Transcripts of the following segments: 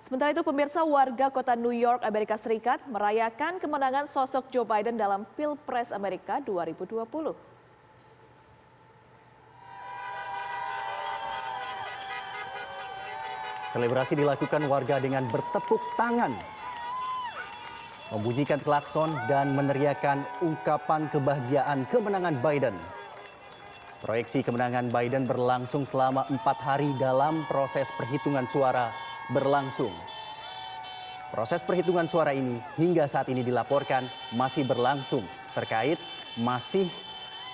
Sementara itu pemirsa, warga kota New York, Amerika Serikat merayakan kemenangan sosok Joe Biden dalam Pilpres Amerika 2020. Selebrasi dilakukan warga dengan bertepuk tangan, membunyikan klakson dan meneriakan ungkapan kebahagiaan kemenangan Biden. Proyeksi kemenangan Biden berlangsung selama 4 hari dalam proses perhitungan suara berlangsung. Proses perhitungan suara ini hingga saat ini dilaporkan masih berlangsung terkait masih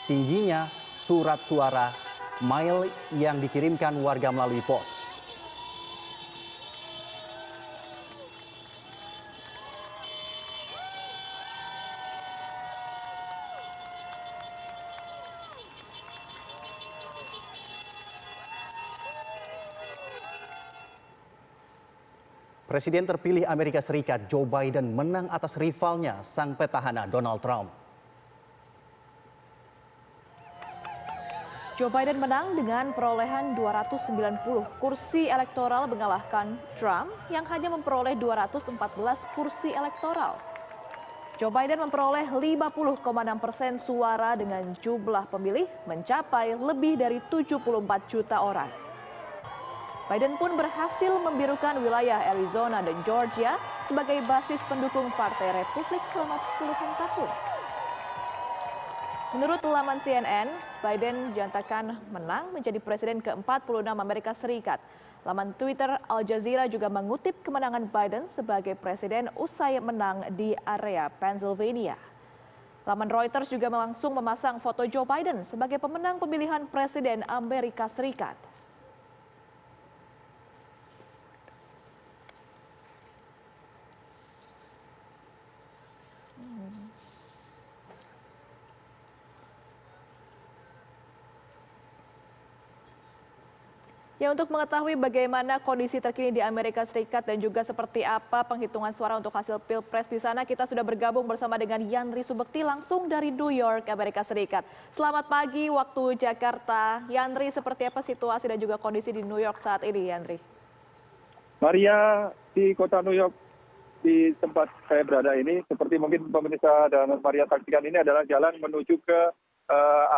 tingginya surat suara mail yang dikirimkan warga melalui pos. Presiden terpilih Amerika Serikat Joe Biden menang atas rivalnya sang petahana Donald Trump. Joe Biden menang dengan perolehan 290 kursi elektoral mengalahkan Trump yang hanya memperoleh 214 kursi elektoral. Joe Biden memperoleh 50,6% suara dengan jumlah pemilih mencapai lebih dari 74 juta orang. Biden pun berhasil membirukan wilayah Arizona dan Georgia sebagai basis pendukung Partai Republik selama puluhan tahun. Menurut laman CNN, Biden dinyatakan menang menjadi presiden ke-46 Amerika Serikat. Laman Twitter Al Jazeera juga mengutip kemenangan Biden sebagai presiden usai menang di area Pennsylvania. Laman Reuters juga langsung memasang foto Joe Biden sebagai pemenang pemilihan presiden Amerika Serikat. Ya, untuk mengetahui bagaimana kondisi terkini di Amerika Serikat dan juga seperti apa penghitungan suara untuk hasil Pilpres di sana, kita sudah bergabung bersama dengan Yandri Subekti langsung dari New York, Amerika Serikat. Selamat pagi waktu Jakarta. Yandri, seperti apa situasi dan juga kondisi di New York saat ini, Yandri? Maria, di kota New York, di tempat saya berada ini, seperti mungkin pemirsa dan Maria saksikan, ini adalah jalan menuju ke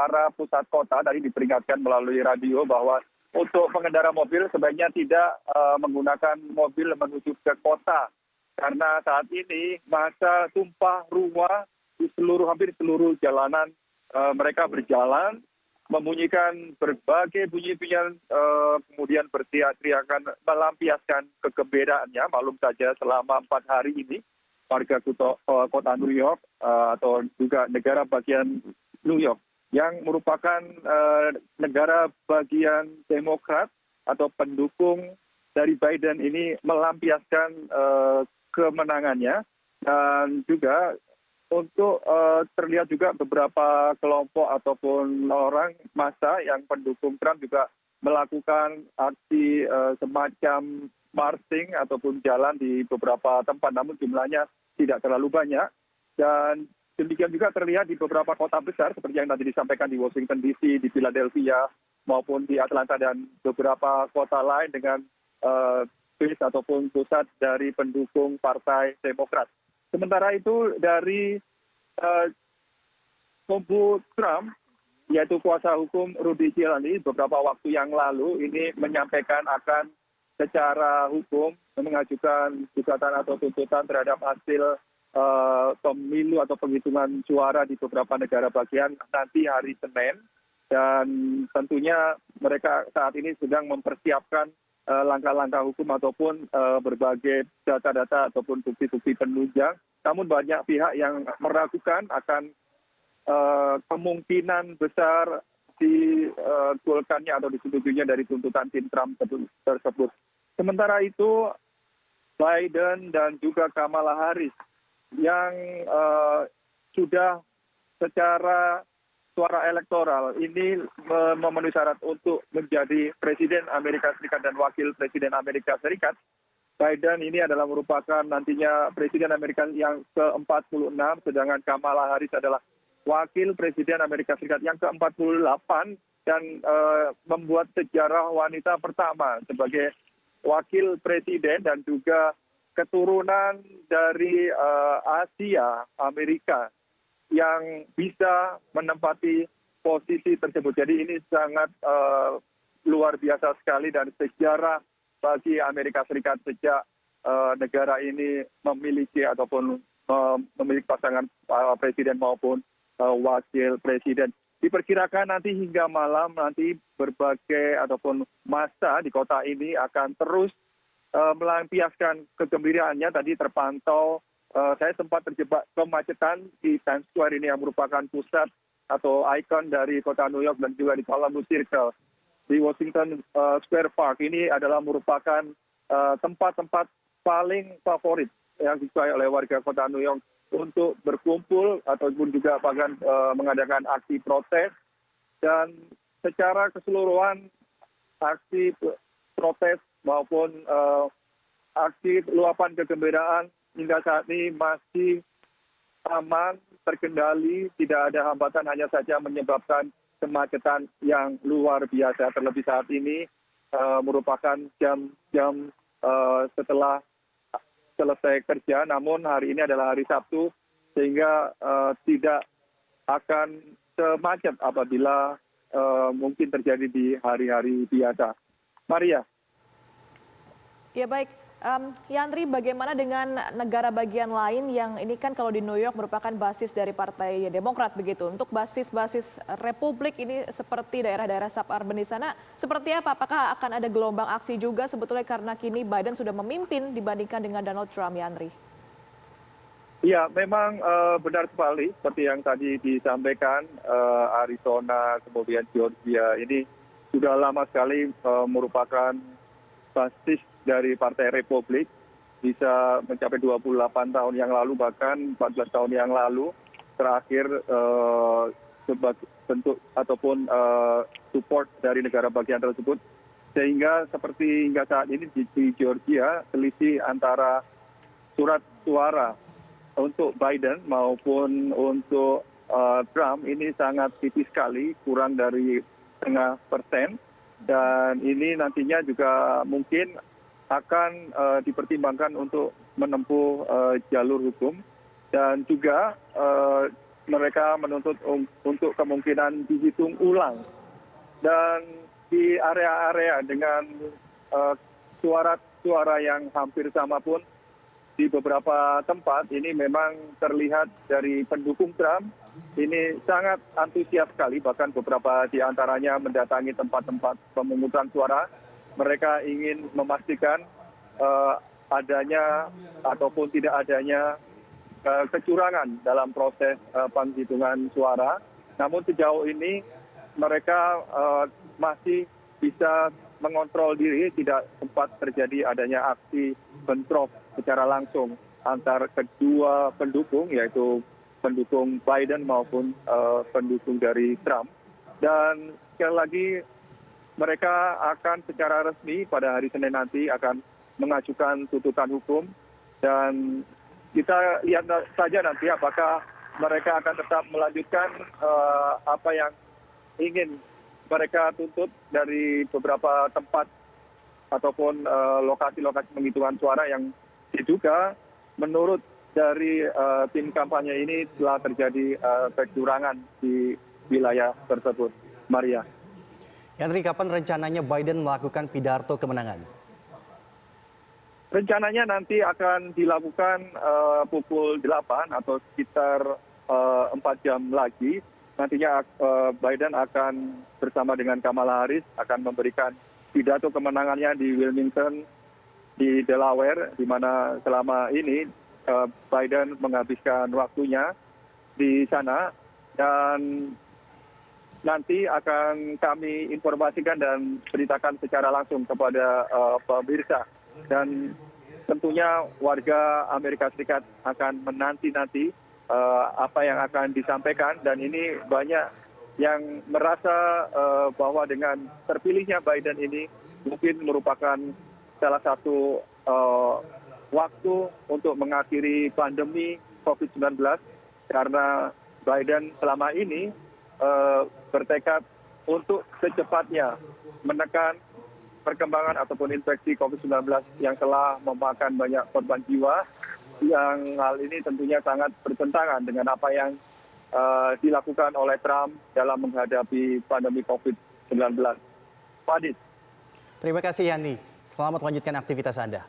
arah pusat kota. Tadi diperingatkan melalui radio bahwa untuk pengendara mobil sebaiknya tidak menggunakan mobil menuju ke kota. Karena saat ini massa tumpah ruah di hampir seluruh jalanan. Mereka berjalan, membunyikan berbagai bunyi-bunyian, kemudian berteriak-teriakan, melampiaskan kegembiraannya. Maklum saja selama 4 hari ini, warga kota New York atau juga negara bagian New York yang merupakan negara bagian Demokrat atau pendukung dari Biden ini melampiaskan kemenangannya. Dan juga untuk terlihat juga beberapa kelompok ataupun orang massa yang pendukung Trump juga melakukan aksi semacam marching ataupun jalan di beberapa tempat, namun jumlahnya tidak terlalu banyak. Dan demikian juga terlihat di beberapa kota besar seperti yang tadi disampaikan di Washington DC, di Philadelphia, maupun di Atlanta dan beberapa kota lain dengan base ataupun pusat dari pendukung Partai Demokrat. Sementara itu dari kubu Trump, yaitu kuasa hukum Rudy Giuliani, beberapa waktu yang lalu ini menyampaikan akan secara hukum mengajukan gugatan atau tuntutan terhadap hasil pemilu atau penghitungan suara di beberapa negara bagian nanti hari Senin. Dan tentunya mereka saat ini sedang mempersiapkan langkah-langkah hukum ataupun berbagai data-data ataupun bukti-bukti penunjang. Namun banyak pihak yang meragukan akan kemungkinan besar digolkannya atau disetujuinya dari tuntutan tim Trump tersebut. Sementara itu Biden dan juga Kamala Harris yang sudah secara suara elektoral ini memenuhi syarat untuk menjadi Presiden Amerika Serikat dan Wakil Presiden Amerika Serikat. Biden ini adalah merupakan nantinya Presiden Amerika yang ke-46, sedangkan Kamala Harris adalah Wakil Presiden Amerika Serikat yang ke-48 dan membuat sejarah wanita pertama sebagai wakil presiden dan juga keturunan dari Asia, Amerika yang bisa menempati posisi tersebut. Jadi ini sangat luar biasa sekali dan sejarah bagi Amerika Serikat sejak negara ini memiliki ataupun memiliki pasangan presiden maupun wakil presiden. Diperkirakan nanti hingga malam nanti berbagai ataupun massa di kota ini akan terus melampiaskan kegembiraannya. Tadi terpantau saya sempat terjebak kemacetan di Times Square ini yang merupakan pusat atau ikon dari kota New York dan juga di Columbus Circle. Di Washington Square Park ini adalah merupakan tempat-tempat paling favorit yang disukai oleh warga kota New York untuk berkumpul ataupun juga bahkan mengadakan aksi protes. Dan secara keseluruhan aksi protes maupun aksi luapan kegembiraan hingga saat ini masih aman, terkendali, tidak ada hambatan, hanya saja menyebabkan kemacetan yang luar biasa. Terlebih saat ini merupakan jam-jam setelah selesai kerja, namun hari ini adalah hari Sabtu, sehingga tidak akan semacet apabila mungkin terjadi di hari-hari biasa. Maria. Ya baik, Yandri, bagaimana dengan negara bagian lain yang ini kan kalau di New York merupakan basis dari Partai Demokrat begitu. Untuk basis-basis Republik ini seperti daerah-daerah suburban di sana, seperti apa? Apakah akan ada gelombang aksi juga sebetulnya karena kini Biden sudah memimpin dibandingkan dengan Donald Trump, Yandri? Ya, memang benar sekali seperti yang tadi disampaikan, Arizona, kemudian Georgia ini sudah lama sekali merupakan basis dari Partai Republik, bisa mencapai 28 tahun yang lalu, bahkan 14 tahun yang lalu terakhir sebagai bentuk ataupun support dari negara bagian tersebut. Sehingga seperti hingga saat ini di Georgia, selisih antara surat suara untuk Biden maupun untuk Trump ini sangat tipis sekali, kurang dari 0,5%. Dan ini nantinya juga mungkin akan dipertimbangkan untuk menempuh jalur hukum. Dan juga mereka menuntut untuk kemungkinan dihitung ulang. Dan di area-area dengan suara yang hampir sama pun, di beberapa tempat ini memang terlihat dari pendukung Trump ini sangat antusias sekali, bahkan beberapa di antaranya mendatangi tempat-tempat pemungutan suara. Mereka ingin memastikan adanya ataupun tidak adanya kecurangan dalam proses penghitungan suara. Namun sejauh ini mereka masih bisa mengontrol diri, tidak sempat terjadi adanya aksi bentrok secara langsung antar kedua pendukung, yaitu pendukung Biden maupun pendukung dari Trump. Dan sekali lagi mereka akan secara resmi pada hari Senin nanti akan mengajukan tuntutan hukum. Dan kita lihat saja nanti apakah mereka akan tetap melanjutkan apa yang ingin mereka tuntut dari beberapa tempat ataupun lokasi-lokasi penghitungan suara yang diduga menurut dari tim kampanye ini telah terjadi kecurangan di wilayah tersebut. Maria. Yandri, kapan rencananya Biden melakukan pidato kemenangan? Rencananya nanti akan dilakukan pukul 8 atau sekitar 4 jam lagi. Nantinya Biden akan bersama dengan Kamala Harris akan memberikan pidato kemenangannya di Wilmington, di Delaware, di mana selama ini Biden menghabiskan waktunya di sana. Dan nanti akan kami informasikan dan beritakan secara langsung kepada pemirsa. Dan tentunya warga Amerika Serikat akan menanti-nanti apa yang akan disampaikan. Dan ini banyak yang merasa bahwa dengan terpilihnya Biden ini mungkin merupakan salah satu waktu untuk mengakhiri pandemi COVID-19, karena Biden selama ini bertekad untuk secepatnya menekan perkembangan ataupun infeksi COVID-19 yang telah memakan banyak korban jiwa, yang hal ini tentunya sangat bertentangan dengan apa yang dilakukan oleh Trump dalam menghadapi pandemi COVID-19. Pak Adit. Terima kasih Yani. Selamat melanjutkan aktivitas Anda.